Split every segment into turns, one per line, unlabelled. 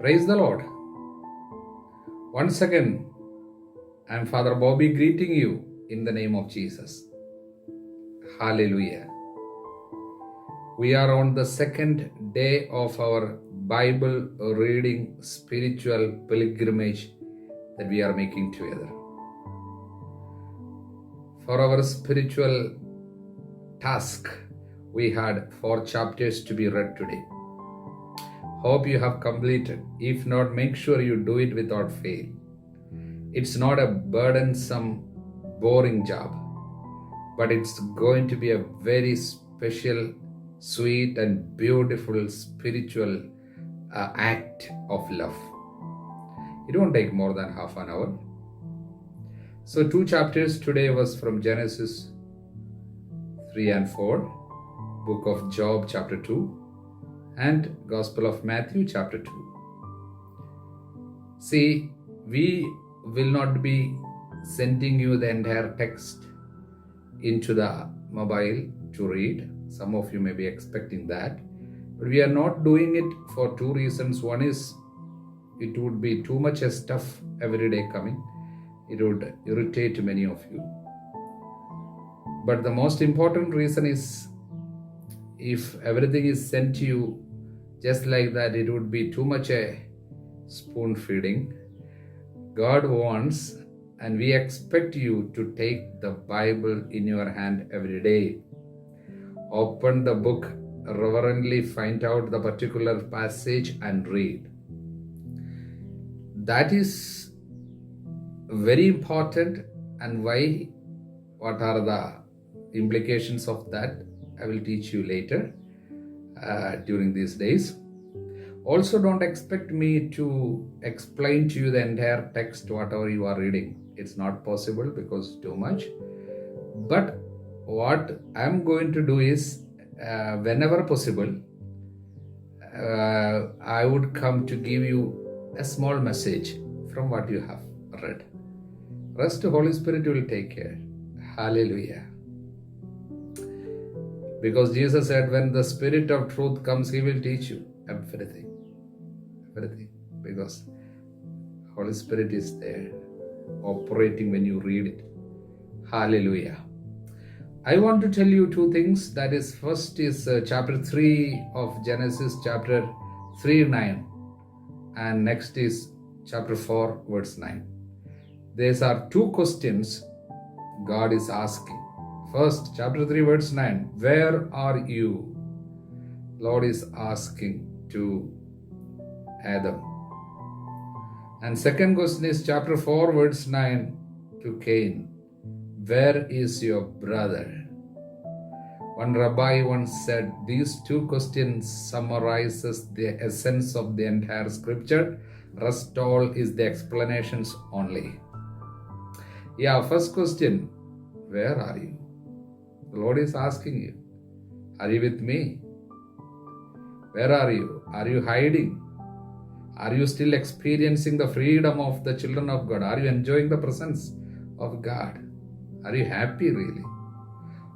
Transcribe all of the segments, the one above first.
Praise the Lord. Once again, I'm Father Bobby greeting you in the name of Jesus. Hallelujah. We are on the second day of our Bible reading spiritual pilgrimage that we are making together. For our spiritual task, we had 4 chapters to be read today. Hope you have completed. If not, make sure you do it without fail. It's not a burdensome, boring job, but it's going to be a very special, sweet, and beautiful spiritual act of love. It won't take more than half an hour. So 2 chapters today was from Genesis 3 and 4, Book of Job chapter 2, and Gospel of Matthew chapter 2. See, we will not be sending you the entire text into the mobile to read. Some of you may be expecting that. But we are not doing it for 2 reasons. One is it would be too much stuff every day coming. It would irritate many of you. But the most important reason is if everything is sent to you just like that, it would be too much a spoon feeding. God wants and we expect you to take the Bible in your hand every day. Open the book, reverently find out the particular passage and read. That is very important. And why? What are the implications of that? I will teach you later during these days. Also, don't expect me to explain to you the entire text, whatever you are reading. It's not possible because too much. But what I'm going to do is, whenever possible, I would come to give you a small message from what you have read. Rest, Holy Spirit will take care. Hallelujah. Because Jesus said, when the Spirit of truth comes, He will teach you everything. Everything. Because Holy Spirit is there, operating when you read it. Hallelujah. I want to tell you 2 things. That is, first is chapter 3 of Genesis, chapter 3:9. And next is chapter 4, verse 9. These are 2 questions God is asking. First, chapter 3, verse 9. Where are you? Lord is asking to Adam. And second question is chapter 4, verse 9 to Cain. Where is your brother? One rabbi once said, these 2 questions summarizes the essence of the entire scripture. Rest all is the explanations only. Yeah, first question, where are you? The Lord is asking you, are you with me? Where are you? Are you hiding? Are you still experiencing the freedom of the children of God? Are you enjoying the presence of God? Are you happy really?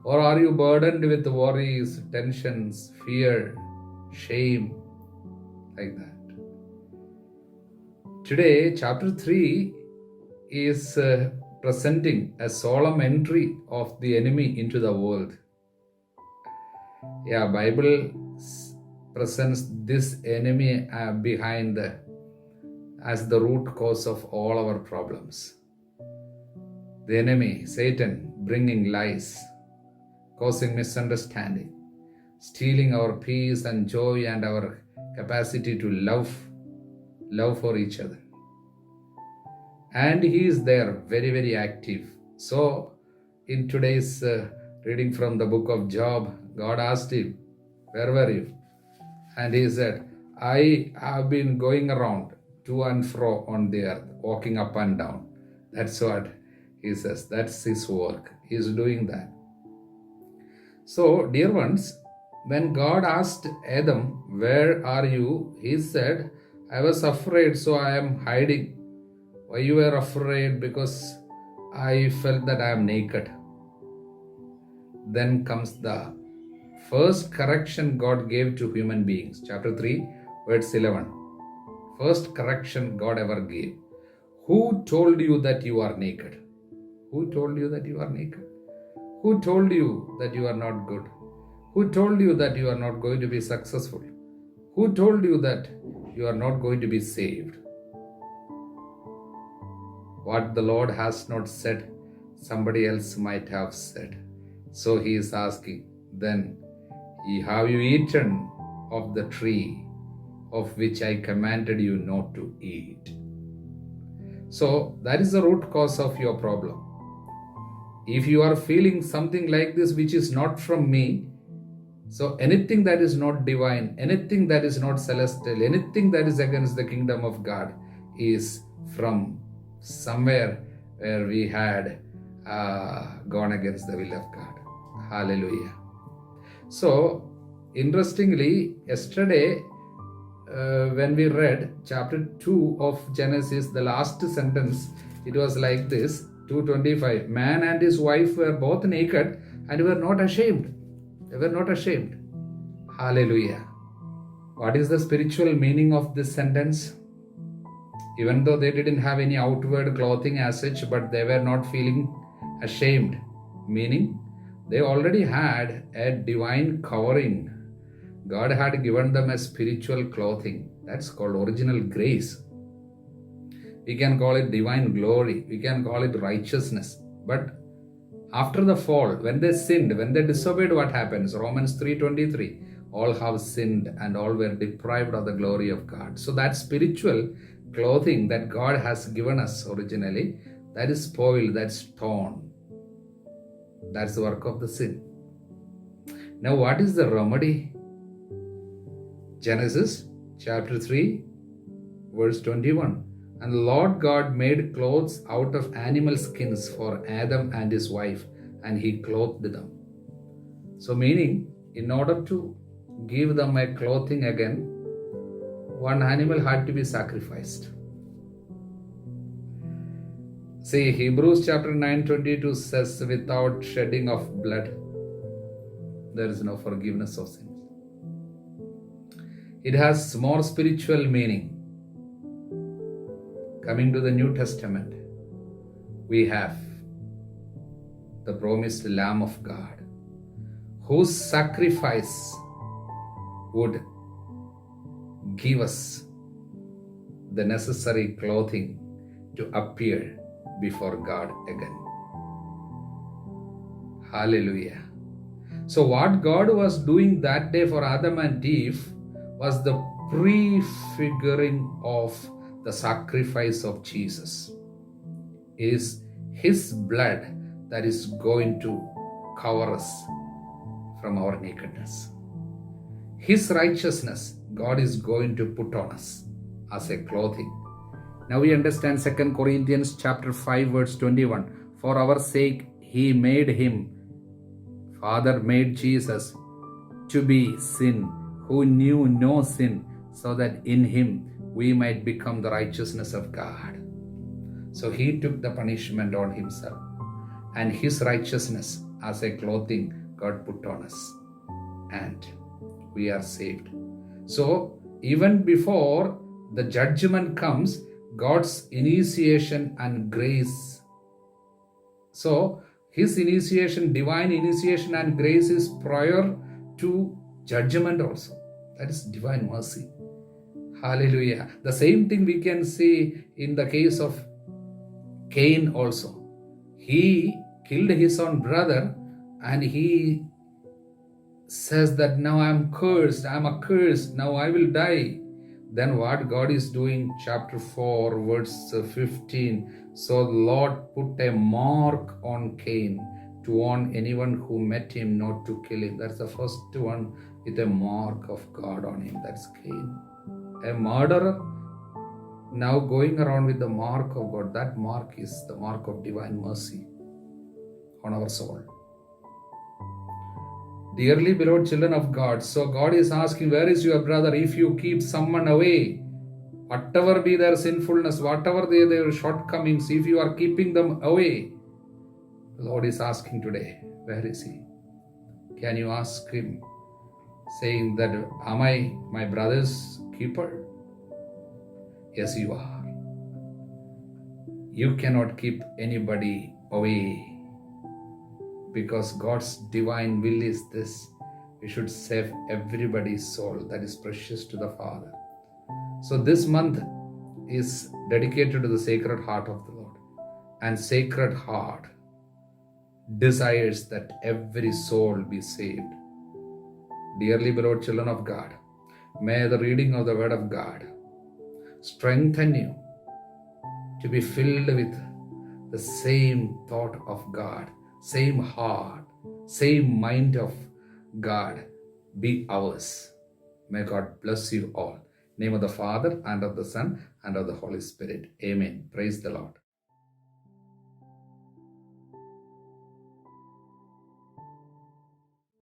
Or are you burdened with worries, tensions, fear, shame, like that? Today, chapter 3 is presenting a solemn entry of the enemy into the world. Yeah, Bible presents this enemy behind as the root cause of all our problems. The enemy, Satan, bringing lies, causing misunderstanding, stealing our peace and joy and our capacity to love for each other. And he is there, very, very active. So, in today's reading from the book of Job, God asked him, where were you? And he said, I have been going around to and fro on the earth, walking up and down. That's what he says. That's his work. He is doing that. So, dear ones, when God asked Adam, where are you? He said, I was afraid, so I am hiding. Why you were afraid? Because I felt that I am naked. Then comes the first correction God gave to human beings. Chapter 3, verse 11. First correction God ever gave. Who told you that you are naked? Who told you that you are naked? Who told you that you are not good? Who told you that you are not going to be successful? Who told you that you are not going to be saved? What the Lord has not said, somebody else might have said. So he is asking, then have you eaten of the tree of which I commanded you not to eat? So that is the root cause of your problem. If you are feeling something like this which is not from me, so anything that is not divine, anything that is not celestial, anything that is against the kingdom of God is from somewhere where we had gone against the will of God. Hallelujah. So, interestingly, yesterday when we read chapter 2 of Genesis, the last sentence, it was like this, 2:25. Man and his wife were both naked and were not ashamed. They were not ashamed. Hallelujah. What is the spiritual meaning of this sentence? Even though they didn't have any outward clothing as such, but they were not feeling ashamed. Meaning, they already had a divine covering. God had given them a spiritual clothing. That's called original grace. We can call it divine glory. We can call it righteousness. But after the fall, when they sinned, when they disobeyed, what happens? Romans 3:23. All have sinned and all were deprived of the glory of God. So that spiritual clothing that God has given us originally, that is spoiled, that's torn. That's the work of the sin. Now what is the remedy? Genesis chapter 3 verse 21. And the Lord God made clothes out of animal skins for Adam and his wife, and he clothed them. So meaning, in order to give them a clothing again, one animal had to be sacrificed. See, Hebrews chapter 9:22 says, without shedding of blood, there is no forgiveness of sins. It has more spiritual meaning. Coming to the New Testament, we have the promised Lamb of God, whose sacrifice would give us the necessary clothing to appear before God again. Hallelujah. So what God was doing that day for Adam and Eve was the prefiguring of the sacrifice of Jesus. It is His blood that is going to cover us from our nakedness. His righteousness, God is going to put on us as a clothing. Now we understand 2 Corinthians chapter 5 verse 21. For our sake He made Him, Father made Jesus to be sin, who knew no sin, so that in Him we might become the righteousness of God. So He took the punishment on Himself, and His righteousness as a clothing God put on us, and we are saved. So even before the judgment comes, God's initiation and grace. So His initiation, divine initiation and grace is prior to judgment also. That is divine mercy. Hallelujah. The same thing we can see in the case of Cain also. He killed his own brother and he says that now I am cursed, I am accursed, now I will die. Then what God is doing, chapter 4, verse 15. So the Lord put a mark on Cain to warn anyone who met him not to kill him. That's the first one with a mark of God on him. That's Cain. A murderer now going around with the mark of God. That mark is the mark of divine mercy on our soul. Dearly beloved children of God, so God is asking, where is your brother? If you keep someone away, whatever be their sinfulness, whatever be their shortcomings, if you are keeping them away, the Lord is asking today, where is he? Can you ask him, saying that, am I my brother's keeper? Yes, you are. You cannot keep anybody away because God's divine will is this. We should save everybody's soul that is precious to the Father. So this month is dedicated to the Sacred Heart of the Lord. And Sacred Heart desires that every soul be saved. Dearly beloved children of God, may the reading of the Word of God strengthen you to be filled with the same thought of God, same heart, same mind of God be ours. May God bless you all. In the name of the Father, and of the Son, and of the Holy Spirit. Amen. Praise the Lord.